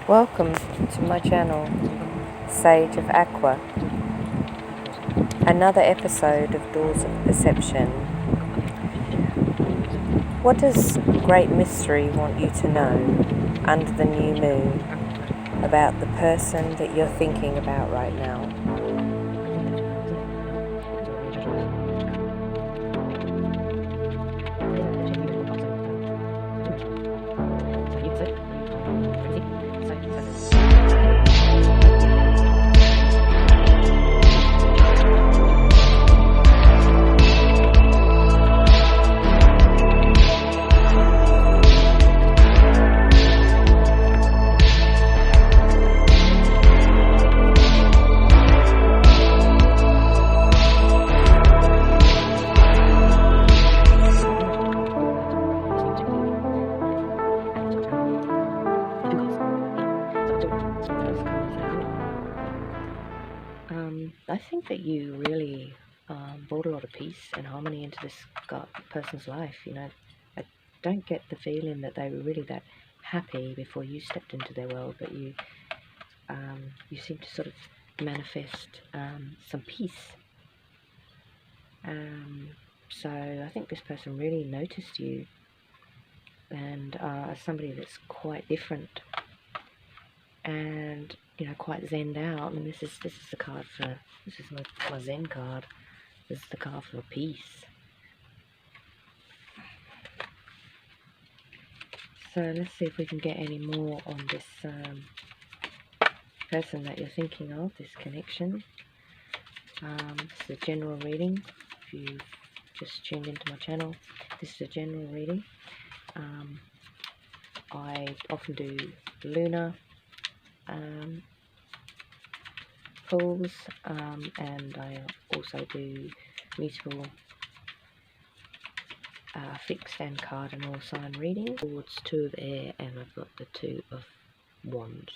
Welcome to my channel, Sage of Aqua. Another episode of Doors of Perception. What does Great Mystery want you to know under the new moon about the person that you're thinking about right now? I think that you really brought a lot of peace and harmony into this person's life. I don't get the feeling that they were really that happy before you stepped into their world, but you seem to sort of manifest some peace. So I think this person really noticed you, and as somebody that's quite different and quite zenned out. And this is the card for this is my Zen card. This is the card for peace. So let's see if we can get any more on this person that you're thinking of, this connection. This is a general reading. If you've just tuned into my channel, this is a general reading. I often do lunar pulls, and I also do mutable, fixed and cardinal sign reading. Towards 2 of air, and I've got the 2 of wands.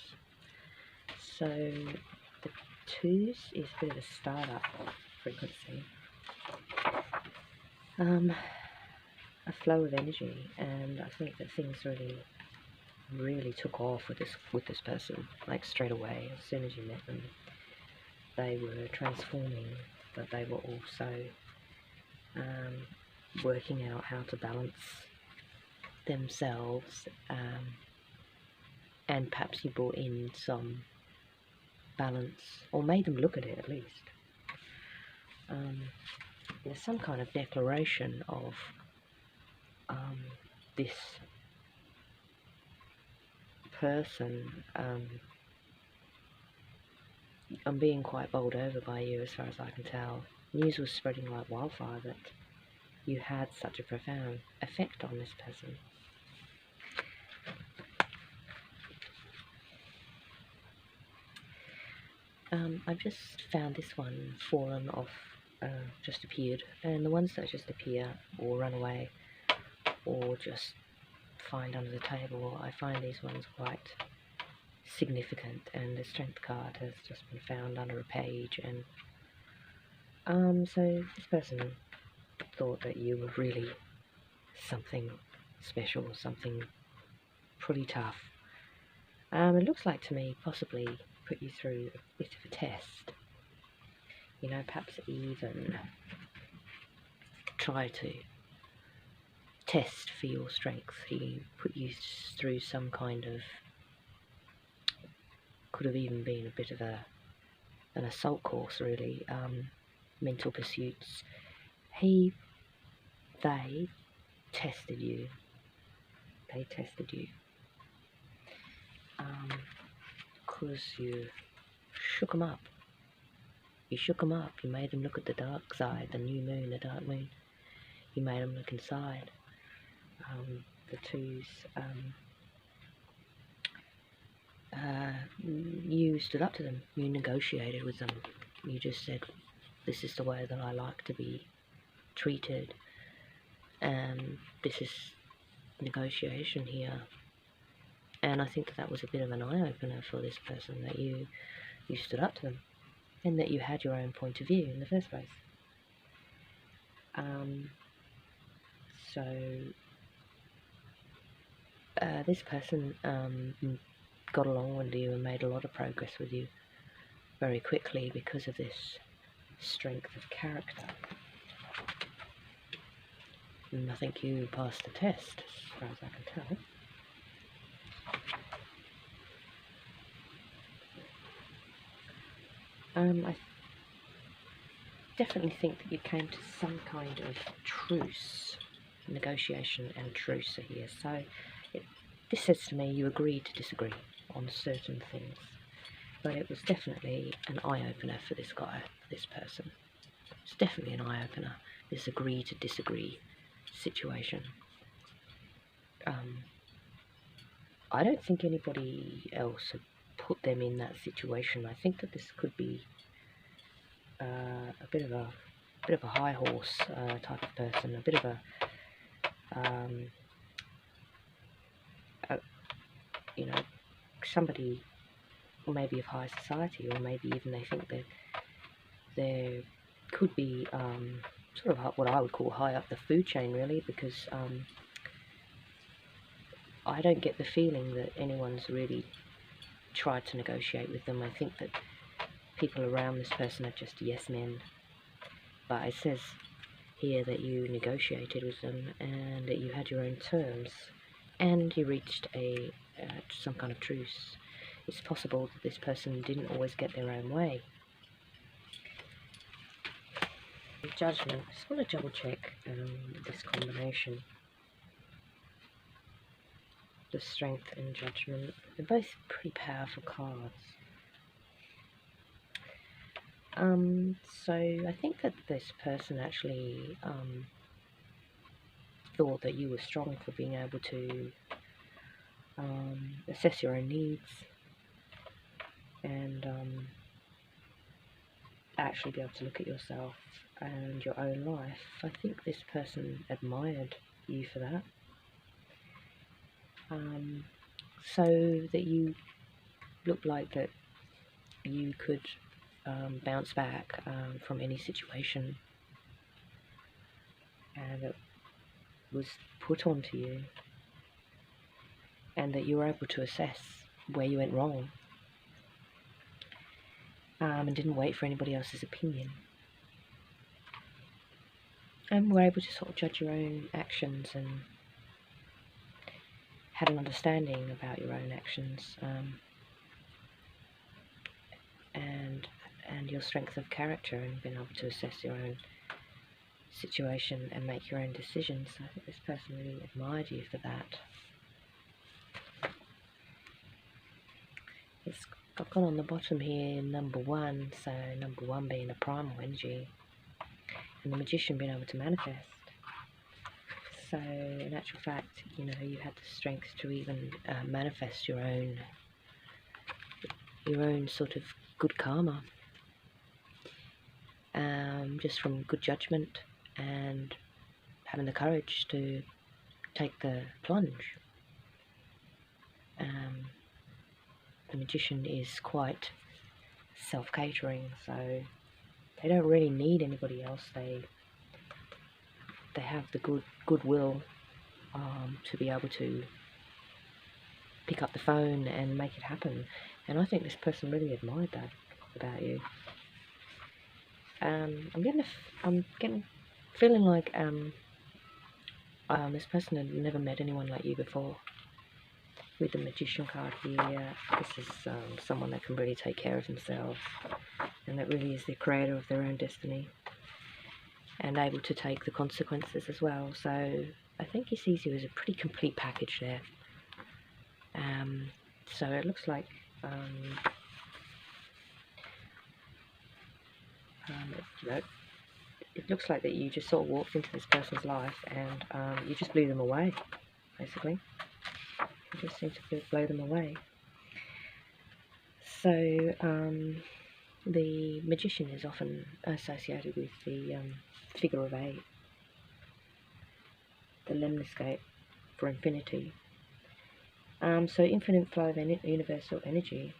So the 2s is a bit of a startup frequency, a flow of energy, and I think that things really took off with this person, like straight away. As soon as you met them, they were transforming, but they were also working out how to balance themselves, and perhaps you brought in some balance, or made them look at it at least. There's some kind of declaration of this person. I'm being quite bowled over by you, as far as I can tell. News was spreading like wildfire that you had such a profound effect on this person. I've just found this one fallen off, just appeared, and the ones that just appear or run away or just find under the table, I find these ones quite significant, and the strength card has just been found under a page. And so this person thought that you were really something special, something pretty tough. It looks like to me possibly put you through a bit of a test, perhaps even try to test for your strength. He put you through some kind of, could have even been a bit of an assault course, really. Mental pursuits. They tested you. They tested you. Because you shook them up. You shook them up. You made them look at the dark side, the new moon, the dark moon. You made them look inside. The 2s, you stood up to them. You negotiated with them. You just said, this is the way that I like to be treated, and this is negotiation here. And I think that was a bit of an eye-opener for this person, that you stood up to them, and that you had your own point of view in the first place. So this person got along with you and made a lot of progress with you very quickly because of this strength of character. And I think you passed the test, as far as I can tell. I definitely think that you came to some kind of truce, negotiation and truce are here. So this says to me you agreed to disagree on certain things, but it was definitely an eye-opener for this guy, this person. It's definitely an eye-opener, this agree to disagree situation. I don't think anybody else had put them in that situation. I think that this could be a bit of a high horse type of person, a bit of a you know, somebody maybe of high society, or maybe even they think that there could be sort of what I would call high up the food chain, really, because I don't get the feeling that anyone's really tried to negotiate with them. I think that people around this person are just yes men. But it says here that you negotiated with them and that you had your own terms and you reached some kind of truce. It's possible that this person didn't always get their own way. Judgment. I just want to double check this combination. The Strength and Judgment. They're both pretty powerful cards. So I think that this person actually thought that you were strong for being able to assess your own needs and actually be able to look at yourself and your own life. I think this person admired you for that. So that you looked like that you could bounce back from any situation, and it was put onto you, and that you were able to assess where you went wrong, and didn't wait for anybody else's opinion, and were able to sort of judge your own actions and had an understanding about your own actions, and your strength of character, and being able to assess your own situation and make your own decisions. I think this person really admired you for that. I've got on the bottom here number 1, so number 1 being a primal energy, and the Magician being able to manifest. So in actual fact, you know, you had the strength to even manifest your own sort of good karma, just from good judgment and having the courage to take the plunge. The Magician is quite self-catering, so they don't really need anybody else. They have the goodwill to be able to pick up the phone and make it happen. And I think this person really admired that about you. I'm feeling like this person had never met anyone like you before. With the Magician card here, this is someone that can really take care of themselves, and that really is the creator of their own destiny, and able to take the consequences as well. So I think he sees you as a pretty complete package there. So it looks like it looks like that you just sort of walked into this person's life and you just blew them away, basically. You just seem to blow them away. So the Magician is often associated with the figure of 8, the lemniscate for infinity. So infinite flow of universal energy.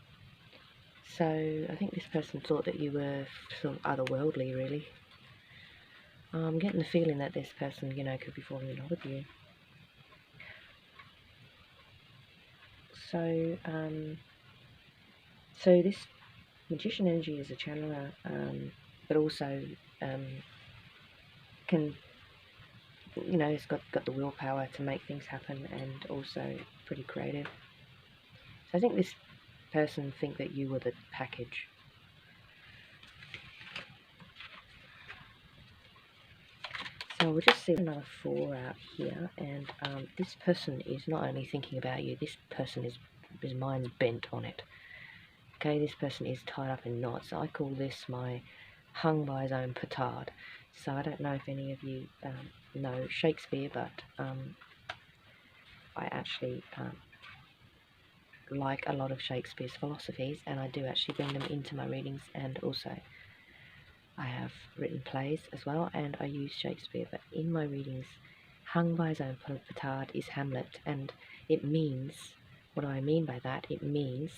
So I think this person thought that you were sort of otherworldly, really. I'm getting the feeling that this person, you know, could be falling in love with you. So, so this magician energy is a channeler, but also can, you know, it's got the willpower to make things happen, and also pretty creative. So I think this person think that you were the package. So we'll just see another 4 out here, and this person is not only thinking about you, this person is, his mind's bent on it. Okay, this person is tied up in knots. I call this my hung by his own petard. So I don't know if any of you know Shakespeare, but I actually like a lot of Shakespeare's philosophies, and I do actually bring them into my readings, and also I have written plays as well, and I use Shakespeare, but in my readings, hung by his own petard is Hamlet, and it means, what do I mean by that? It means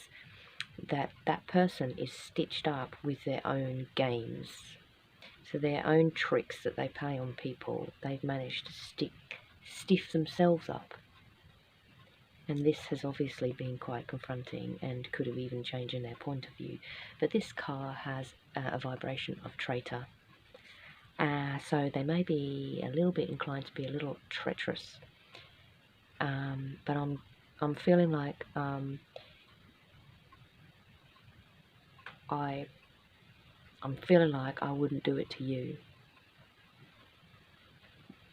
that that person is stitched up with their own games. So their own tricks that they play on people, they've managed to stiff themselves up. And this has obviously been quite confronting and could have even changed their point of view. But this car has a vibration of traitor. So they may be a little bit inclined to be a little treacherous. But I'm feeling like I'm feeling like I wouldn't do it to you.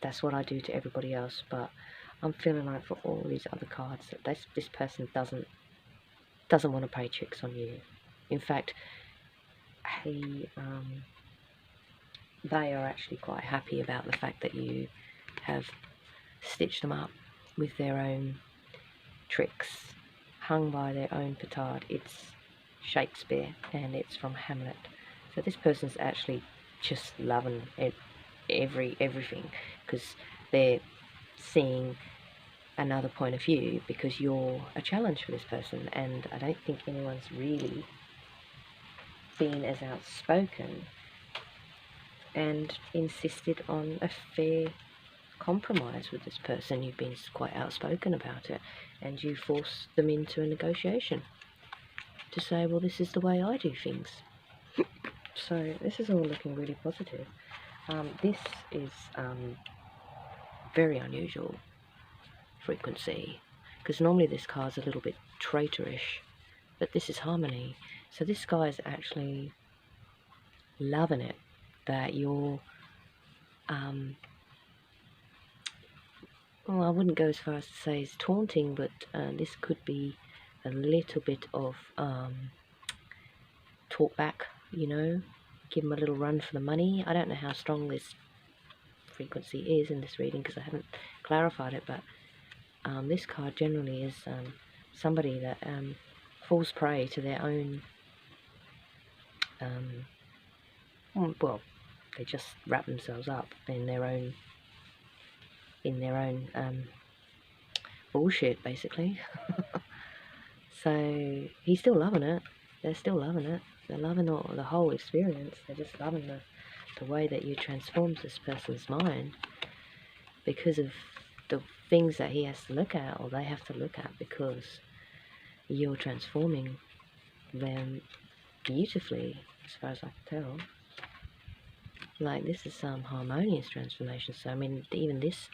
That's what I do to everybody else, but I'm feeling like for all these other cards that this person doesn't want to play tricks on you. In fact, they are actually quite happy about the fact that you have stitched them up with their own tricks, hung by their own petard. It's Shakespeare, and it's from Hamlet. So this person's actually just loving it, everything, because they're seeing another point of view, because you're a challenge for this person, and I don't think anyone's really been as outspoken and insisted on a fair compromise with this person. You've been quite outspoken about it, and you force them into a negotiation to say, well, this is the way I do things. So this is all looking really positive. This is very unusual frequency, because normally this card's a little bit traitorish, but this is harmony. So this guy is actually loving it that you're well, I wouldn't go as far as to say it's taunting, but this could be a little bit of talk back, you know, give them a little run for the money. I don't know how strong this frequency is in this reading, because I haven't clarified it, but this card generally is somebody that falls prey to their own well, they just wrap themselves up in their own bullshit, basically. So he's still loving it. They're still loving it. They're loving the whole experience. They're just loving the way that you transformed this person's mind, because of the things that he has to look at, or they have to look at, because you're transforming them beautifully, as far as I can tell. Like, this is some harmonious transformation. So I mean, even this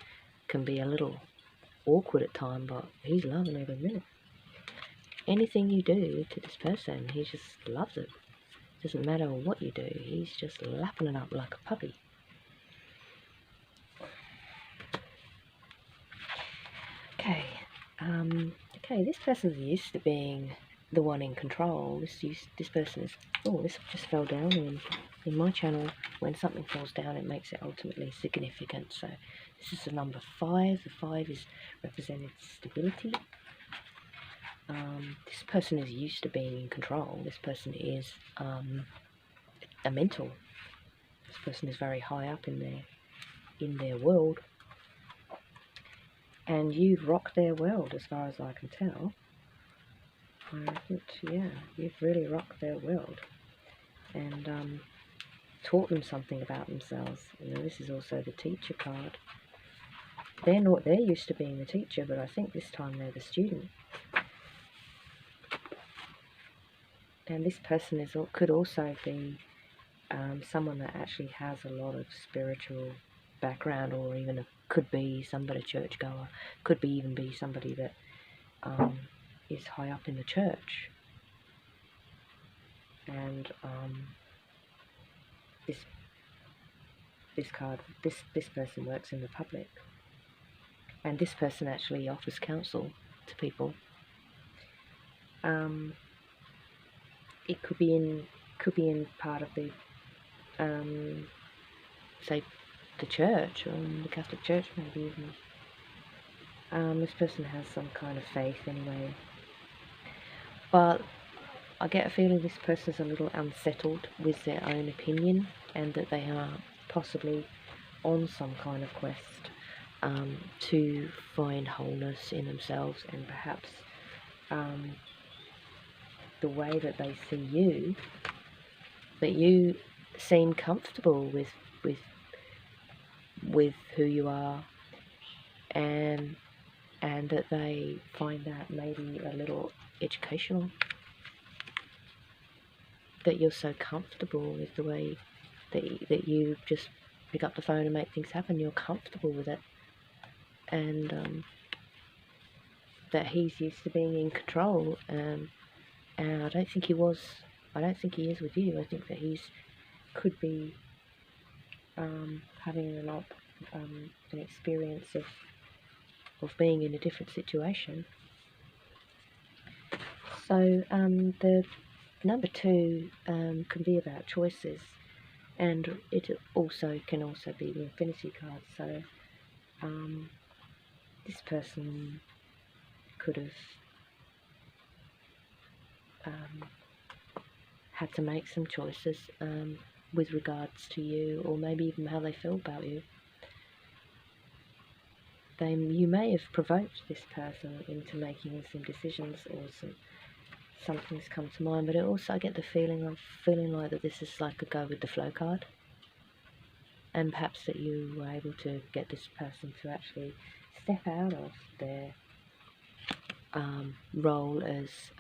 can be a little awkward at time, but he's loving every minute. Anything you do to this person, he just loves it. Doesn't matter what you do, he's just lapping it up like a puppy. Okay, okay, this person's used to being the one in control. This person is, oh, this just fell down in my channel. When something falls down, it makes it ultimately significant. So this is the number 5. The 5 is represented stability. This person is used to being in control. This person is a mental. This person is very high up in their world, and you've rocked their world, as far as I can tell. I think, yeah, you've really rocked their world, and taught them something about themselves. You know, this is also the teacher card. They're used to being the teacher, but I think this time they're the student. And this person could also be someone that actually has a lot of spiritual background, or even could be somebody churchgoer, could be even be somebody that is high up in the church. And this person works in the public, and this person actually offers counsel to people. It could be in part of the say the church, or the Catholic Church maybe even. This person has some kind of faith anyway, but I get a feeling this person's a little unsettled with their own opinion, and that they are possibly on some kind of quest to find wholeness in themselves, and perhaps the way that they see you, that you seem comfortable with who you are, and that they find that maybe a little educational, that you're so comfortable with the way that you just pick up the phone and make things happen. You're comfortable with it, and that he's used to being in control, and I don't think he is with you. I think that could be having an experience of being in a different situation. So the number 2 can be about choices, and it can also be the infinity card. So this person could have had to make some choices with regards to you, or maybe even how they feel about you. You may have provoked this person into making some decisions, or something's come to mind, but I get the feeling like that this is like a go with the flow card, and perhaps that you were able to get this person to actually step out of their role as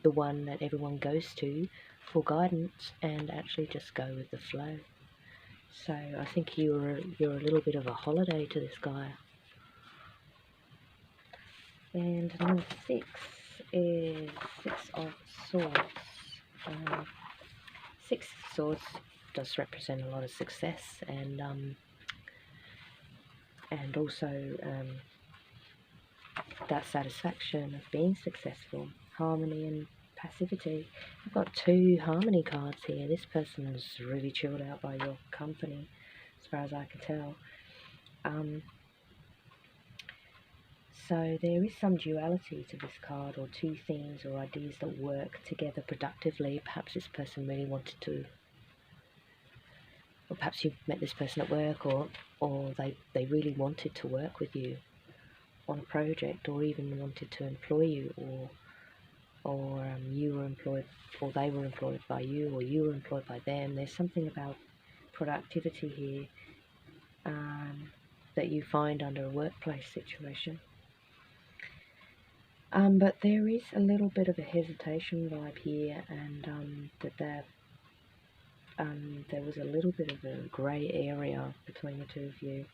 the one that everyone goes to for guidance, and actually just go with the flow. So I think you're a little bit of a holiday to this guy. And number 6 is 6 of Swords. 6 of Swords does represent a lot of success, and also that satisfaction of being successful, harmony and passivity. I've got 2 harmony cards here. This person is really chilled out by your company, as far as I can tell. So there is some duality to this card, or 2 things or ideas that work together productively. Perhaps this person really wanted to, or perhaps you've met this person at work, or they really wanted to work with you on a project, or even wanted to employ you, or you were employed, or they were employed by you, or you were employed by them. There's something about productivity here that you find under a workplace situation. But there is a little bit of a hesitation vibe here, and there was a little bit of a grey area between the 2 of you.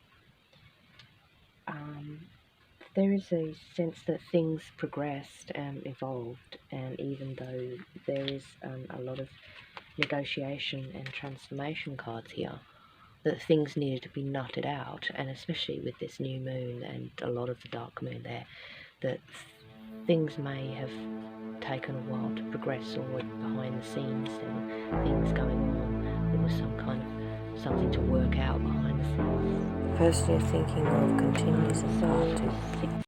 There is a sense that things progressed and evolved, and even though there is a lot of negotiation and transformation cards here, that things needed to be nutted out, and especially with this new moon and a lot of the dark moon there, that things may have taken a while to progress, or behind the scenes there were things going on. There was some kind of something to work out behind the scenes. The person you're thinking of continues in part 2.